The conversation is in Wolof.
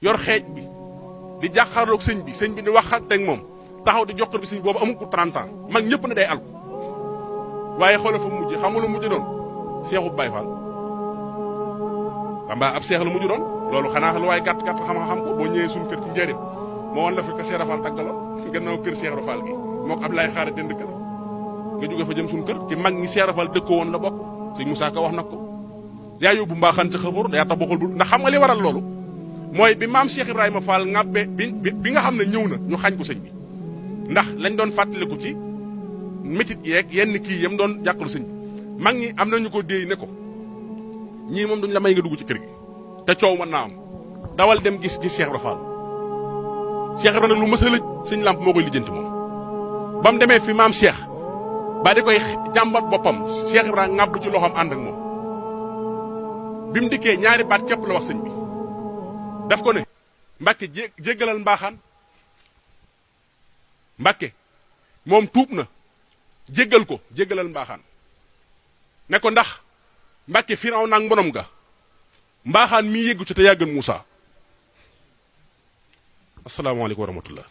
yor xeej bi di jàkkaarloog sëñ bi di waxante ak moom taxaw di joxar bi sëñ boobu amul ko 30 ans mag ñëpp ne day alku waaye xoolal fa mujj xam nga lu mujj doon seexu Baay Faal mbaa ab seex la mujj doon loolu xanaa lu waaye gàtt xam ko boo ñëwee suñu kër ci njëriñ moo wan la fi ko Seex Rafal taggaloon gannaaw kër Seex Rafal gi moo ko Ablaye Xaar dend kër nga jóge fa jëm suñu kër ci mag ñi Seex Rafal dëkkoo woon la bokk sëñ Musaa Ka wax nag ko yaa yóbbu mbaaxan ca xafoor yaa tabaxul bu ndax xam nga li waral loolu mooy bi maam Cheikh Ibrahima Fall ŋàbbe bi nga xam ne ñëw na ñu xañ ko sëñ bi ndax lañ doon fàttaliku ci métit yeeg yenn kii yam doon jàkkalu sëñ bi mag ñi am nañu ko déey ne ko ñii moom duñ la may nga dugg ci kër gi te coow mën naa am dawal dem gis Cheikh Ibrahima Fall Cheikh Ibrahima nag lu mës a lëj sëñ Lamp moo koy lijjanti moom ba mu demee fi maam Cheikh ba di koy jàmbat boppam Cheikh Ibrahima ŋàbb ci loxoom ànd ak moom bi mu dikkee ñaari baat képp la wax sëñ bi daf ko ne Mbàkke jéggalal mbaaxaan Mbàkke moom tuub na jéggalal mbaaxaan ne ko ndax Mbàkke Firaw nag mbonom ga mbaaxaan mii yéggu ci te yàggan Muusaa asalaamaaleykum wa rahmatullah